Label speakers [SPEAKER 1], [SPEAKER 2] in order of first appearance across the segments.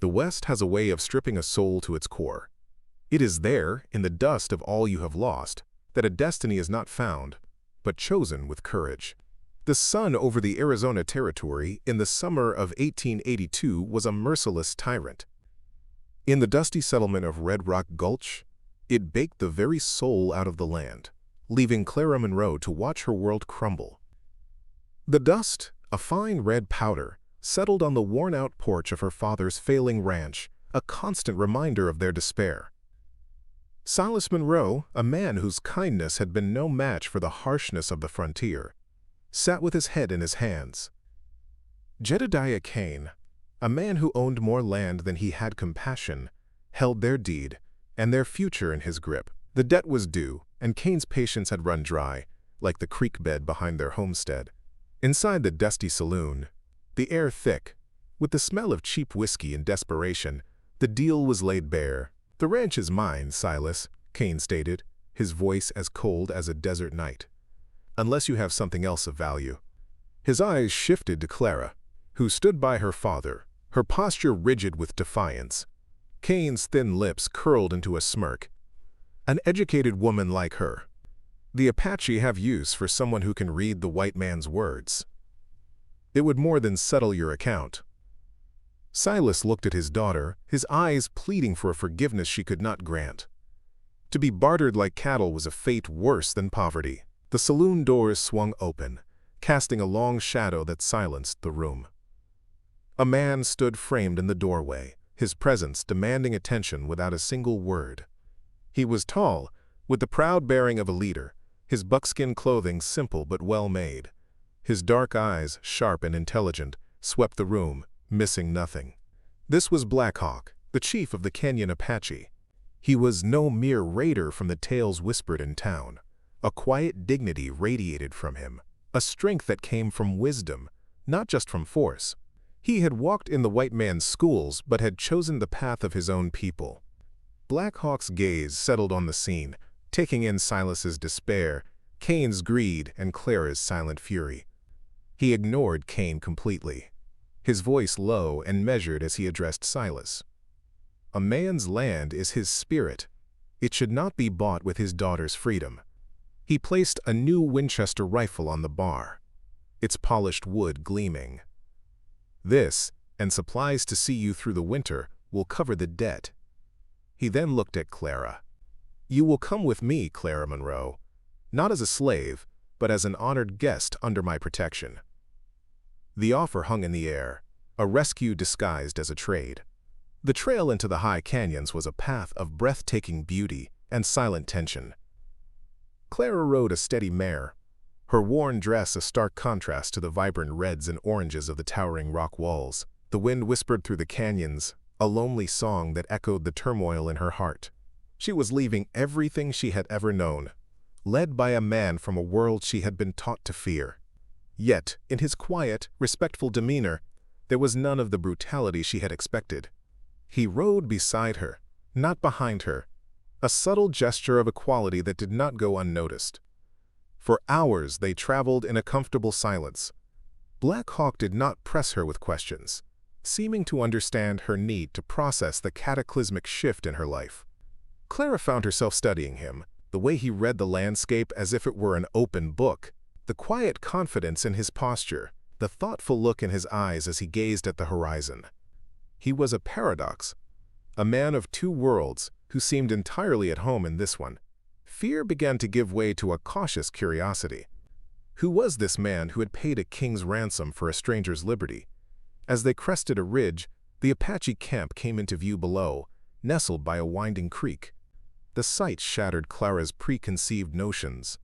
[SPEAKER 1] The West has a way of stripping a soul to its core. It is there, in the dust of all you have lost, that a destiny is not found, but chosen with courage. The sun over the Arizona Territory in the summer of 1882 was a merciless tyrant. In the dusty settlement of Red Rock Gulch, it baked the very soul out of the land, leaving Clara Monroe to watch her world crumble. The dust, a fine red powder, settled on the worn-out porch of her father's failing ranch, a constant reminder of their despair. Silas Monroe, a man whose kindness had been no match for the harshness of the frontier, sat with his head in his hands. Jedediah Kane, a man who owned more land than he had compassion, held their deed and their future in his grip. The debt was due, and Kane's patience had run dry, like the creek bed behind their homestead. Inside the dusty saloon, the air thick, with the smell of cheap whiskey and desperation, the deal was laid bare. "The ranch is mine, Silas," Kane stated, his voice as cold as a desert night. "Unless you have something else of value." His eyes shifted to Clara, who stood by her father, her posture rigid with defiance. Kane's thin lips curled into a smirk. "An educated woman like her. The Apache have use for someone who can read the white man's words. It would more than settle your account." Silas looked at his daughter, his eyes pleading for a forgiveness she could not grant. To be bartered like cattle was a fate worse than poverty. The saloon doors swung open, casting a long shadow that silenced the room. A man stood framed in the doorway, his presence demanding attention without a single word. He was tall, with the proud bearing of a leader, his buckskin clothing simple but well-made. His dark eyes, sharp and intelligent, swept the room, missing nothing. This was Black Hawk, the chief of the Kenyan Apache. He was no mere raider from the tales whispered in town. A quiet dignity radiated from him, a strength that came from wisdom, not just from force. He had walked in the white man's schools but had chosen the path of his own people. Black Hawk's gaze settled on the scene, taking in Silas's despair, Kane's greed, and Clara's silent fury. He ignored Kane completely, his voice low and measured as he addressed Silas. "A man's land is his spirit. It should not be bought with his daughter's freedom." He placed a new Winchester rifle on the bar, its polished wood gleaming. "This, and supplies to see you through the winter, will cover the debt." He then looked at Clara. "You will come with me, Clara Monroe, not as a slave, but as an honored guest under my protection." The offer hung in the air, a rescue disguised as a trade. The trail into the high canyons was a path of breathtaking beauty and silent tension. Clara rode a steady mare, her worn dress a stark contrast to the vibrant reds and oranges of the towering rock walls. The wind whispered through the canyons, a lonely song that echoed the turmoil in her heart. She was leaving everything she had ever known, led by a man from a world she had been taught to fear. Yet, in his quiet, respectful demeanor, there was none of the brutality she had expected. He rode beside her, not behind her, a subtle gesture of equality that did not go unnoticed. For hours they traveled in a comfortable silence. Black Hawk did not press her with questions, seeming to understand her need to process the cataclysmic shift in her life. Clara found herself studying him, the way he read the landscape as if it were an open book, the quiet confidence in his posture, the thoughtful look in his eyes as he gazed at the horizon. He was a paradox, a man of two worlds who seemed entirely at home in this one. Fear began to give way to a cautious curiosity. Who was this man who had paid a king's ransom for a stranger's liberty? As they crested a ridge, the Apache camp came into view below, nestled by a winding creek. The sight shattered Clara's preconceived notions.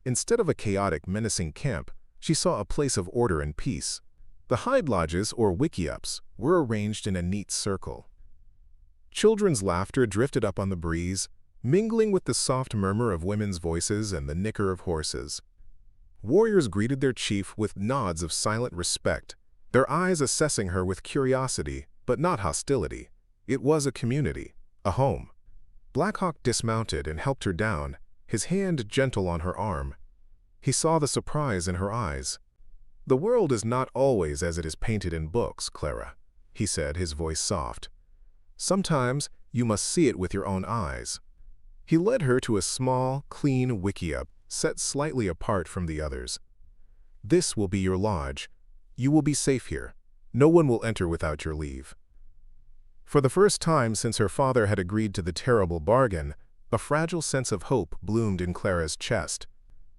[SPEAKER 1] Instead of a chaotic, menacing camp, she saw a place of order and peace. The hide lodges, or wickiups, were arranged in a neat circle. Children's laughter drifted up on the breeze, mingling with the soft murmur of women's voices and the nicker of horses. Warriors greeted their chief with nods of silent respect, their eyes assessing her with curiosity, but not hostility. It was a community, a home. Black Hawk dismounted and helped her down, his hand gentle on her arm. He saw the surprise in her eyes. "The world is not always as it is painted in books, Clara," he said, his voice soft. Sometimes you must see it with your own eyes. He led her to a small, clean wickiup set slightly apart from the others. This will be your lodge. You will be safe here. No one will enter without your leave. For the first time since her father had agreed to the terrible bargain, a fragile sense of hope bloomed in Clara's chest.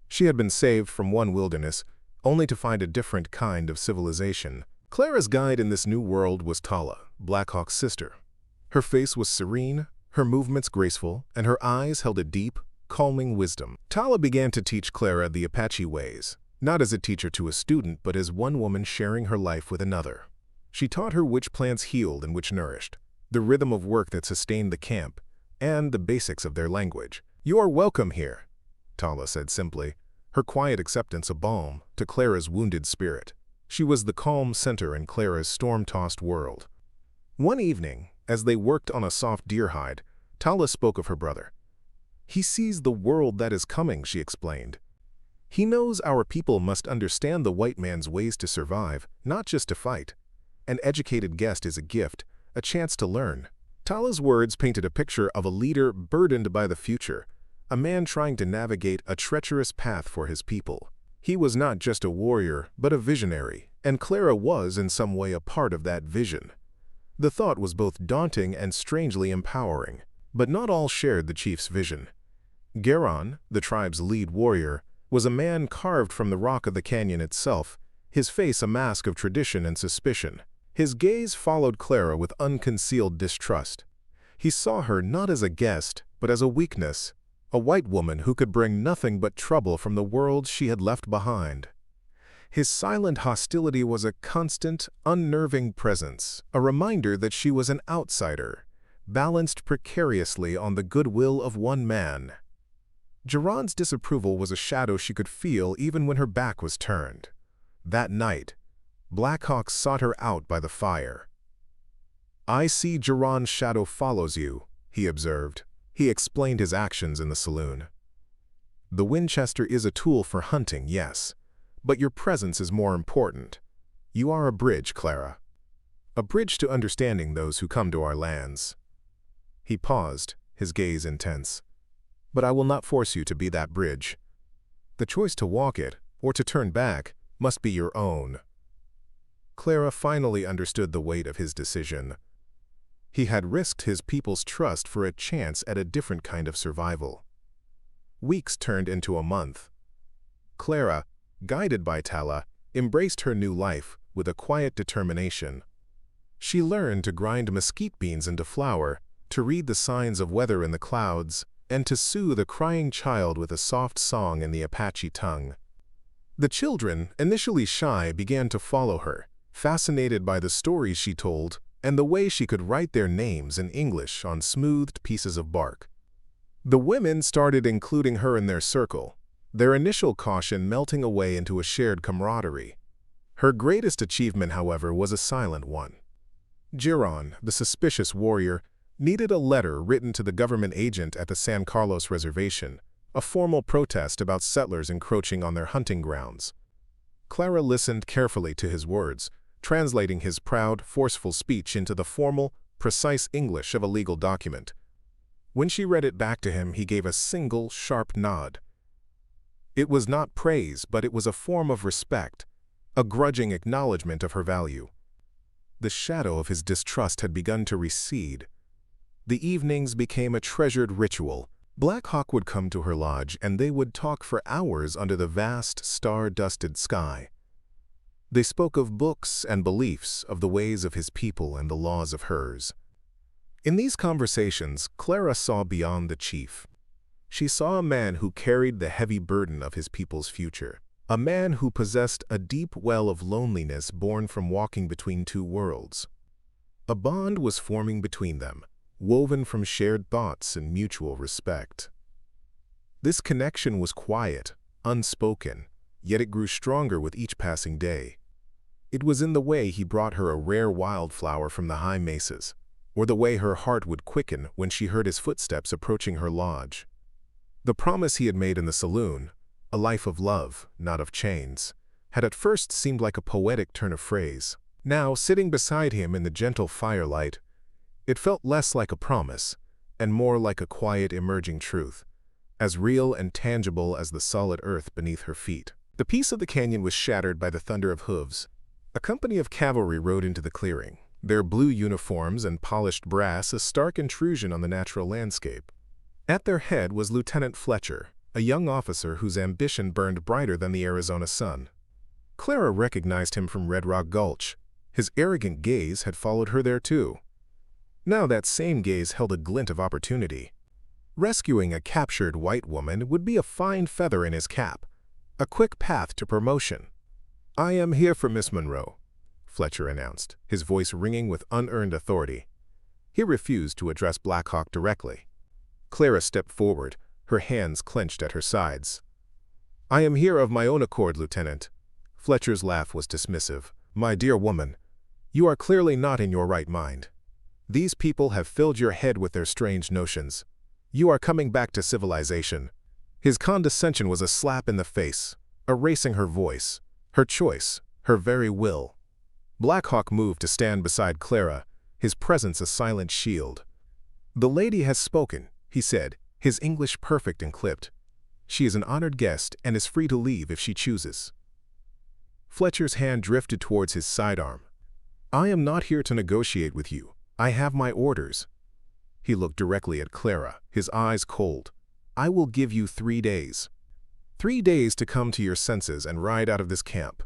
[SPEAKER 1] She had been saved from one wilderness, only to find a different kind of civilization. Clara's guide in this new world was Tala, Black Hawk's sister. Her face was serene, her movements graceful, and her eyes held a deep, calming wisdom. Tala began to teach Clara the Apache ways, not as a teacher to a student, but as one woman sharing her life with another. She taught her which plants healed and which nourished, the rhythm of work that sustained the camp, and the basics of their language. "You are welcome here," Tala said simply, her quiet acceptance a balm to Clara's wounded spirit. She was the calm center in Clara's storm-tossed world. One evening, as they worked on a soft deer hide, Tala spoke of her brother. "He sees the world that is coming," she explained. "He knows our people must understand the white man's ways to survive, not just to fight. An educated guest is a gift, a chance to learn." Tala's words painted a picture of a leader burdened by the future, a man trying to navigate a treacherous path for his people. He was not just a warrior, but a visionary, and Clara was in some way a part of that vision. The thought was both daunting and strangely empowering, but not all shared the chief's vision. Geron, the tribe's lead warrior, was a man carved from the rock of the canyon itself, his face a mask of tradition and suspicion. His gaze followed Clara with unconcealed distrust. He saw her not as a guest, but as a weakness, a white woman who could bring nothing but trouble from the world she had left behind. His silent hostility was a constant, unnerving presence, a reminder that she was an outsider, balanced precariously on the goodwill of one man. Geron's disapproval was a shadow she could feel even when her back was turned. That night, Black Hawk sought her out by the fire. "I see Geron's shadow follows you," he observed. He explained his actions in the saloon. "The Winchester is a tool for hunting, yes, but your presence is more important. You are a bridge, Clara. A bridge to understanding those who come to our lands." He paused, his gaze intense. "But I will not force you to be that bridge. The choice to walk it, or to turn back, must be your own." Clara finally understood the weight of his decision. He had risked his people's trust for a chance at a different kind of survival. Weeks turned into a month. Clara, guided by Tala, embraced her new life with a quiet determination. She learned to grind mesquite beans into flour, to read the signs of weather in the clouds, and to soothe a crying child with a soft song in the Apache tongue. The children, initially shy, began to follow her, fascinated by the stories she told and the way she could write their names in English on smoothed pieces of bark. The women started including her in their circle, their initial caution melting away into a shared camaraderie. Her greatest achievement, however, was a silent one. Geron, the suspicious warrior, needed a letter written to the government agent at the San Carlos reservation, a formal protest about settlers encroaching on their hunting grounds. Clara listened carefully to his words, translating his proud, forceful speech into the formal, precise English of a legal document. When she read it back to him, he gave a single, sharp nod. It was not praise, but it was a form of respect, a grudging acknowledgement of her value. The shadow of his distrust had begun to recede. The evenings became a treasured ritual. Black Hawk would come to her lodge, and they would talk for hours under the vast, star-dusted sky. They spoke of books and beliefs, of the ways of his people and the laws of hers. In these conversations, Clara saw beyond the chief. She saw a man who carried the heavy burden of his people's future, a man who possessed a deep well of loneliness born from walking between two worlds. A bond was forming between them, woven from shared thoughts and mutual respect. This connection was quiet, unspoken, yet it grew stronger with each passing day. It was in the way he brought her a rare wildflower from the high mesas, or the way her heart would quicken when she heard his footsteps approaching her lodge. The promise he had made in the saloon, a life of love, not of chains, had at first seemed like a poetic turn of phrase. Now, sitting beside him in the gentle firelight, It felt less like a promise, and more like a quiet emerging truth, as real and tangible as the solid earth beneath her feet. The peace of the canyon was shattered by the thunder of hooves. A company of cavalry rode into the clearing, their blue uniforms and polished brass a stark intrusion on the natural landscape. At their head was Lieutenant Fletcher, a young officer whose ambition burned brighter than the Arizona sun. Clara recognized him from Red Rock Gulch. His arrogant gaze had followed her there too. Now that same gaze held a glint of opportunity. Rescuing a captured white woman would be a fine feather in his cap, a quick path to promotion. "I am here for Miss Monroe," Fletcher announced, his voice ringing with unearned authority. He refused to address Black Hawk directly. Clara stepped forward, her hands clenched at her sides. "I am here of my own accord, Lieutenant." Fletcher's laugh was dismissive. "My dear woman, you are clearly not in your right mind. These people have filled your head with their strange notions. You are coming back to civilization." His condescension was a slap in the face, erasing her voice, her choice, her very will. Black Hawk moved to stand beside Clara, his presence a silent shield. "The lady has spoken," he said, his English perfect and clipped. "She is an honored guest and is free to leave if she chooses." Fletcher's hand drifted towards his sidearm. "I am not here to negotiate with you. I have my orders." He looked directly at Clara, his eyes cold. "I will give you 3 days. 3 days to come to your senses and ride out of this camp.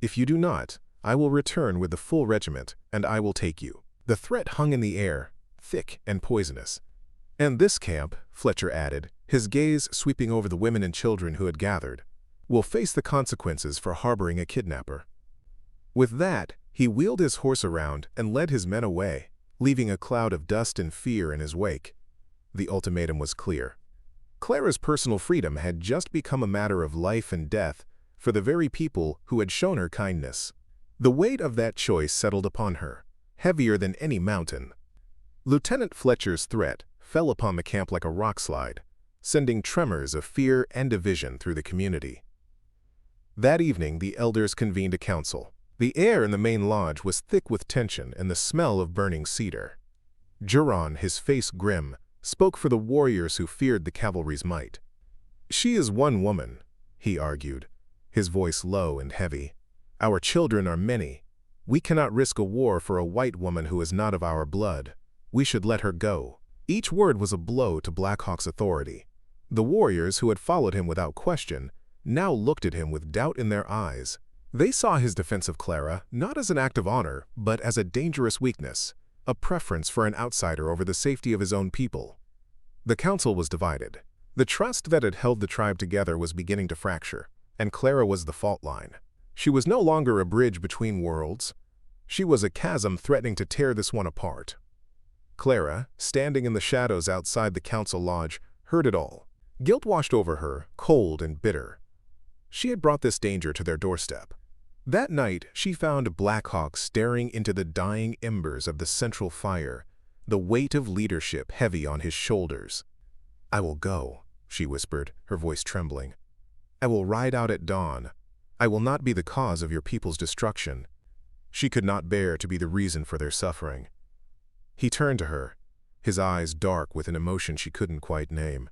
[SPEAKER 1] If you do not, I will return with the full regiment, and I will take you." The threat hung in the air, thick and poisonous. "And this camp," Fletcher added, his gaze sweeping over the women and children who had gathered, "will face the consequences for harboring a kidnapper." With that, he wheeled his horse around and led his men away, leaving a cloud of dust and fear in his wake. The ultimatum was clear. Clara's personal freedom had just become a matter of life and death for the very people who had shown her kindness. The weight of that choice settled upon her, heavier than any mountain. Lieutenant Fletcher's threat fell upon the camp like a rockslide, sending tremors of fear and division through the community. That evening, the elders convened a council. The air in the main lodge was thick with tension and the smell of burning cedar. Juron, his face grim, spoke for the warriors who feared the cavalry's might. "She is one woman," he argued, his voice low and heavy. "Our children are many. We cannot risk a war for a white woman who is not of our blood. We should let her go." Each word was a blow to Black Hawk's authority. The warriors who had followed him without question now looked at him with doubt in their eyes. They saw his defense of Clara not as an act of honor, but as a dangerous weakness, a preference for an outsider over the safety of his own people. The council was divided. The trust that had held the tribe together was beginning to fracture, and Clara was the fault line. She was no longer a bridge between worlds. She was a chasm threatening to tear this one apart. Clara, standing in the shadows outside the council lodge, heard it all. Guilt washed over her, cold and bitter. She had brought this danger to their doorstep. That night, she found Black Hawk staring into the dying embers of the central fire, the weight of leadership heavy on his shoulders. "I will go," she whispered, her voice trembling. "I will ride out at dawn. I will not be the cause of your people's destruction." She could not bear to be the reason for their suffering. He turned to her, his eyes dark with an emotion she couldn't quite name.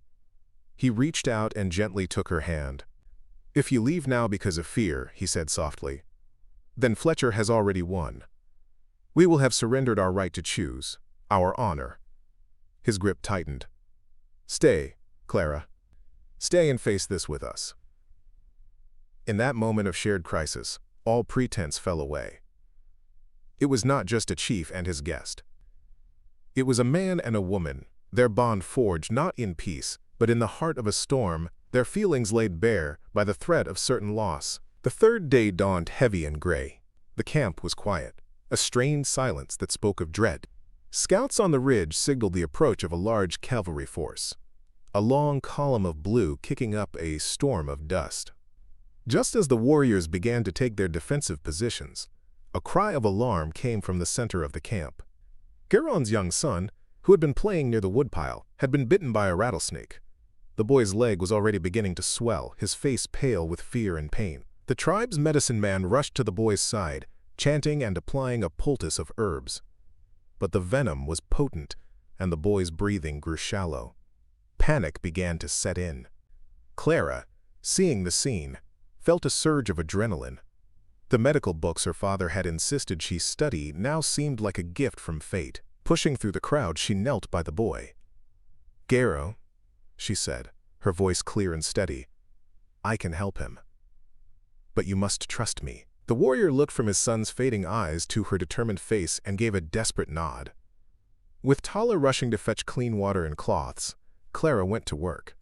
[SPEAKER 1] He reached out and gently took her hand. "If you leave now because of fear," he said softly, "then Fletcher has already won. We will have surrendered our right to choose, our honor." His grip tightened. "Stay, Clara. Stay and face this with us." In that moment of shared crisis, all pretense fell away. It was not just a chief and his guest. It was a man and a woman, their bond forged not in peace, but in the heart of a storm, their feelings laid bare by the threat of certain loss. The third day dawned heavy and gray. The camp was quiet, a strained silence that spoke of dread. Scouts on the ridge signaled the approach of a large cavalry force, a long column of blue kicking up a storm of dust. Just as the warriors began to take their defensive positions, a cry of alarm came from the center of the camp. Garon's young son, who had been playing near the woodpile, had been bitten by a rattlesnake. The boy's leg was already beginning to swell, his face pale with fear and pain. The tribe's medicine man rushed to the boy's side, chanting and applying a poultice of herbs. but the venom was potent, and the boy's breathing grew shallow. Panic began to set in. Clara, seeing the scene, felt a surge of adrenaline. The medical books her father had insisted she study now seemed like a gift from fate. Pushing through the crowd, she knelt by the boy. "Garo," she said, her voice clear and steady, "I can help him. But you must trust me." The warrior looked from his son's fading eyes to her determined face and gave a desperate nod. With Tala rushing to fetch clean water and cloths, Clara went to work.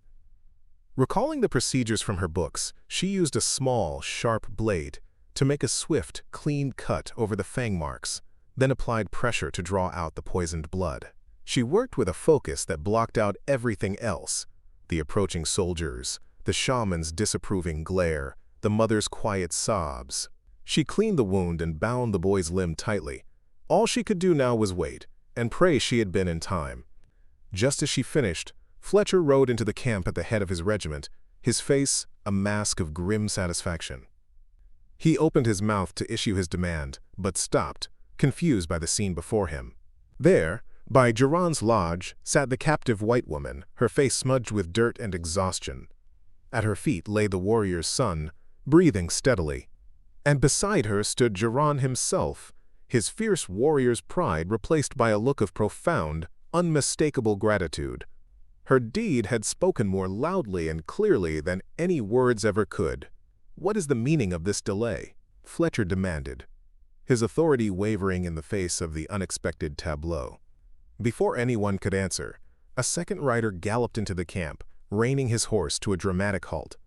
[SPEAKER 1] Recalling the procedures from her books, she used a small, sharp blade to make a swift, clean cut over the fang marks, then applied pressure to draw out the poisoned blood. She worked with a focus that blocked out everything else: the approaching soldiers, the shaman's disapproving glare, the mother's quiet sobs. She cleaned the wound and bound the boy's limb tightly. All she could do now was wait and pray she had been in time. Just as she finished, Fletcher rode into the camp at the head of his regiment, his face a mask of grim satisfaction. He opened his mouth to issue his demand, but stopped, confused by the scene before him. There, by Geron's lodge, sat the captive white woman, her face smudged with dirt and exhaustion. At her feet lay the warrior's son, breathing steadily. And beside her stood Geron himself, his fierce warrior's pride replaced by a look of profound, unmistakable gratitude. Her deed had spoken more loudly and clearly than any words ever could. "What is the meaning of this delay?" Fletcher demanded, his authority wavering in the face of the unexpected tableau. Before anyone could answer, a second rider galloped into the camp, reining his horse to a dramatic halt.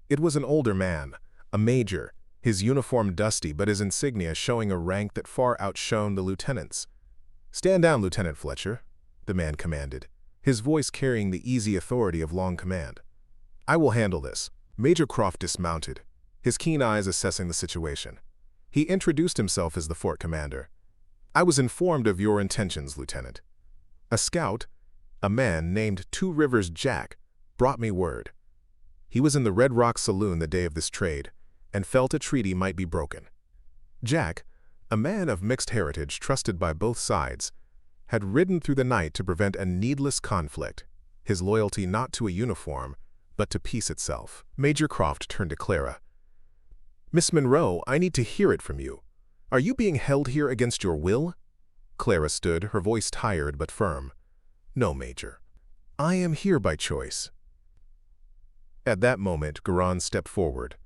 [SPEAKER 1] It was an older man, a major, his uniform dusty but his insignia showing a rank that far outshone the lieutenant's. "Stand down, Lieutenant Fletcher," the man commanded, his voice carrying the easy authority of long command. "I will handle this." Major Croft dismounted, his keen eyes assessing the situation. He introduced himself as the fort commander. "I was informed of your intentions, Lieutenant. A scout, a man named Two Rivers Jack, brought me word. He was in the Red Rock Saloon the day of this trade, and felt a treaty might be broken. Jack, a man of mixed heritage trusted by both sides, had ridden through the night to prevent a needless conflict, his loyalty not to a uniform, but to peace itself." Major Croft turned to Clara. "Miss Monroe, I need to hear it from you. Are you being held here against your will?" Clara stood, her voice tired but firm. "No, Major. I am here by choice." At that moment, Geron stepped forward.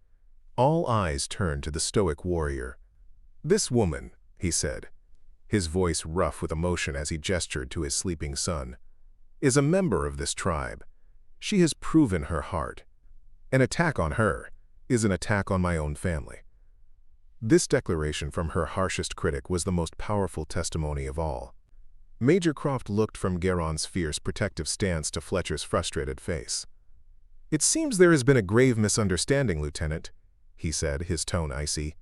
[SPEAKER 1] All eyes turned to the stoic warrior. "This woman," he said, his voice rough with emotion as he gestured to his sleeping son, "is a member of this tribe. She has proven her heart. An attack on her is an attack on my own family." This declaration from her harshest critic was the most powerful testimony of all. Major Croft looked from Geron's fierce, protective stance to Fletcher's frustrated face. "It seems there has been a grave misunderstanding, Lieutenant," he said, his tone icy.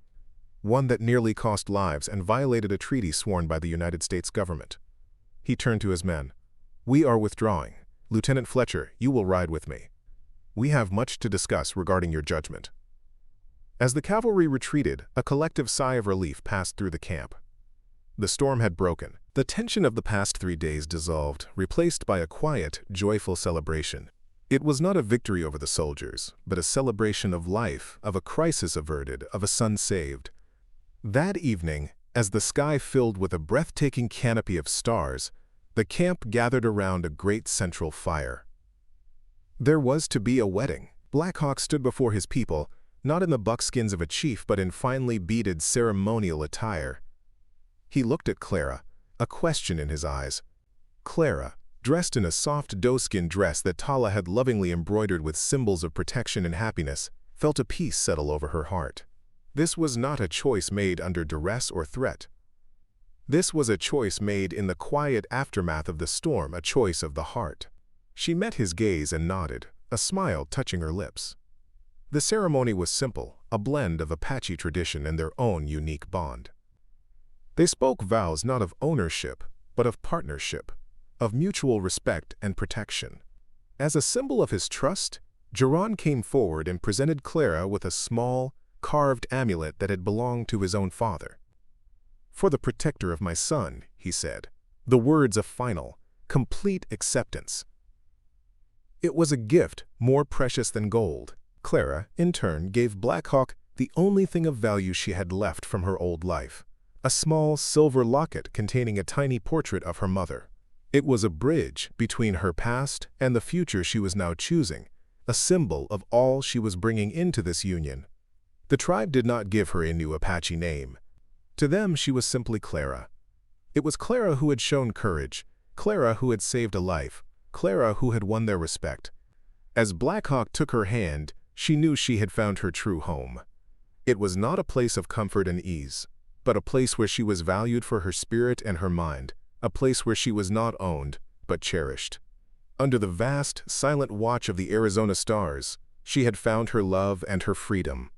[SPEAKER 1] "One that nearly cost lives and violated a treaty sworn by the United States government." He turned to his men. "We are withdrawing. Lieutenant Fletcher, you will ride with me. We have much to discuss regarding your judgment." As the cavalry retreated, a collective sigh of relief passed through the camp. The storm had broken. The tension of the past 3 days dissolved, replaced by a quiet, joyful celebration. It was not a victory over the soldiers, but a celebration of life, of a crisis averted, of a son saved. That evening, as the sky filled with a breathtaking canopy of stars, the camp gathered around a great central fire. There was to be a wedding. Black Hawk stood before his people, not in the buckskins of a chief but in finely beaded ceremonial attire. He looked at Clara, a question in his eyes. Clara, dressed in a soft doeskin dress that Tala had lovingly embroidered with symbols of protection and happiness, felt a peace settle over her heart. This was not a choice made under duress or threat. This was a choice made in the quiet aftermath of the storm, a choice of the heart. She met his gaze and nodded, a smile touching her lips. The ceremony was simple, a blend of Apache tradition and their own unique bond. They spoke vows not of ownership, but of partnership, of mutual respect and protection. As a symbol of his trust, Geron came forward and presented Clara with a small, carved amulet that had belonged to his own father. "For the protector of my son," he said, the words a final, complete acceptance. It was a gift more precious than gold. Clara, in turn, gave Black Hawk the only thing of value she had left from her old life, a small silver locket containing a tiny portrait of her mother. It was a bridge between her past and the future she was now choosing, a symbol of all she was bringing into this union. The tribe did not give her a new Apache name. To them, she was simply Clara. It was Clara who had shown courage, Clara who had saved a life, Clara who had won their respect. As Black Hawk took her hand, she knew she had found her true home. It was not a place of comfort and ease, but a place where she was valued for her spirit and her mind, a place where she was not owned, but cherished. Under the vast, silent watch of the Arizona stars, she had found her love and her freedom.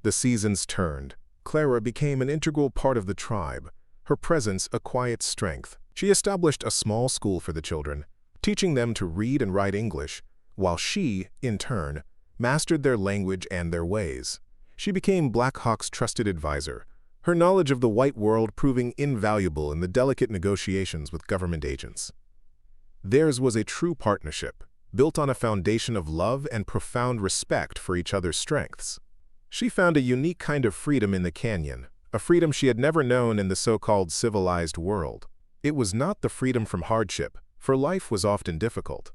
[SPEAKER 1] The seasons turned. Clara became an integral part of the tribe, her presence a quiet strength. She established a small school for the children, teaching them to read and write English, while she, in turn, mastered their language and their ways. She became Black Hawk's trusted advisor, her knowledge of the white world proving invaluable in the delicate negotiations with government agents. Theirs was a true partnership, built on a foundation of love and profound respect for each other's strengths. She found a unique kind of freedom in the canyon, a freedom she had never known in the so-called civilized world. It was not the freedom from hardship, for life was often difficult.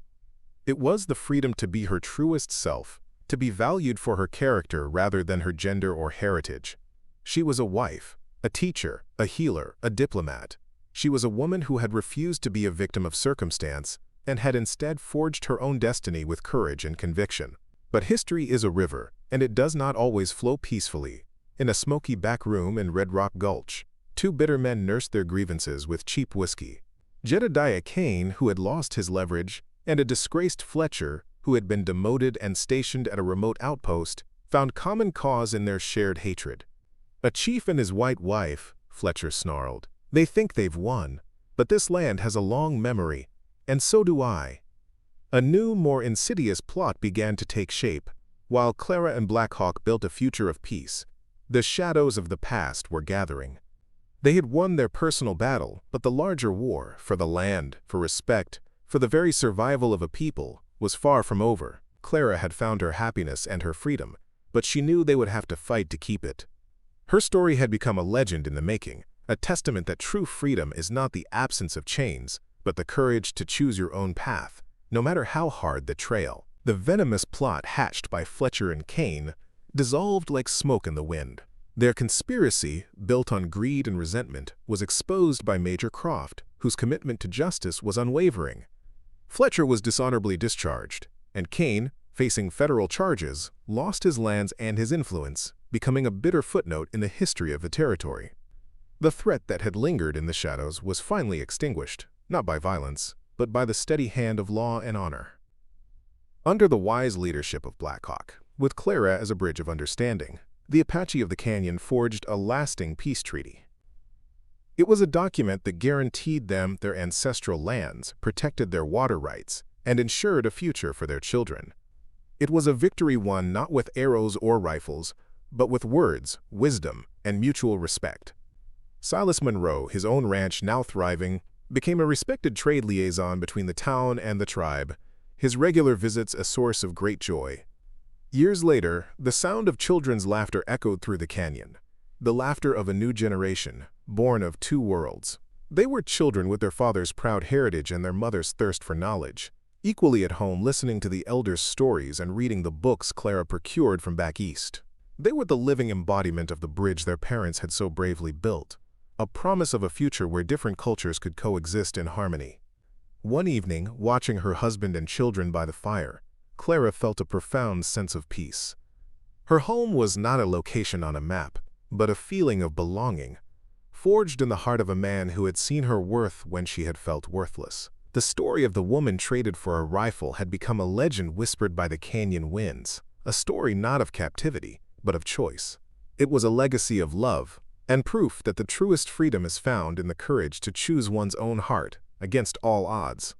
[SPEAKER 1] It was the freedom to be her truest self, to be valued for her character rather than her gender or heritage. She was a wife, a teacher, a healer, a diplomat. She was a woman who had refused to be a victim of circumstance and had instead forged her own destiny with courage and conviction. But history is a river, and it does not always flow peacefully. In a smoky back room in Red Rock Gulch, two bitter men nursed their grievances with cheap whiskey. Jedediah Kane, who had lost his leverage, and a disgraced Fletcher, who had been demoted and stationed at a remote outpost, found common cause in their shared hatred. "A chief and his white wife," Fletcher snarled. "They think they've won, but this land has a long memory, and so do I." A new, more insidious plot began to take shape. While Clara and Black Hawk built a future of peace, the shadows of the past were gathering. They had won their personal battle, but the larger war, for the land, for respect, for the very survival of a people, was far from over. Clara had found her happiness and her freedom, but she knew they would have to fight to keep it. Her story had become a legend in the making, a testament that true freedom is not the absence of chains, but the courage to choose your own path, no matter how hard the trail. The venomous plot hatched by Fletcher and Kane dissolved like smoke in the wind. Their conspiracy, built on greed and resentment, was exposed by Major Croft, whose commitment to justice was unwavering. Fletcher was dishonorably discharged, and Kane, facing federal charges, lost his lands and his influence, becoming a bitter footnote in the history of the territory. The threat that had lingered in the shadows was finally extinguished, not by violence, but by the steady hand of law and honor. Under the wise leadership of Black Hawk, with Clara as a bridge of understanding, the Apache of the Canyon forged a lasting peace treaty. It was a document that guaranteed them their ancestral lands, protected their water rights, and ensured a future for their children. It was a victory won not with arrows or rifles, but with words, wisdom, and mutual respect. Silas Monroe, his own ranch now thriving, became a respected trade liaison between the town and the tribe, his regular visits a source of great joy. Years later, the sound of children's laughter echoed through the canyon, the laughter of a new generation, born of two worlds. They were children with their father's proud heritage and their mother's thirst for knowledge, equally at home listening to the elders' stories and reading the books Clara procured from back east. They were the living embodiment of the bridge their parents had so bravely built, a promise of a future where different cultures could coexist in harmony. One evening, watching her husband and children by the fire, Clara felt a profound sense of peace. Her home was not a location on a map, but a feeling of belonging, forged in the heart of a man who had seen her worth when she had felt worthless. The story of the woman traded for a rifle had become a legend whispered by the canyon winds, a story not of captivity, but of choice. It was a legacy of love, and proof that the truest freedom is found in the courage to choose one's own heart against all odds.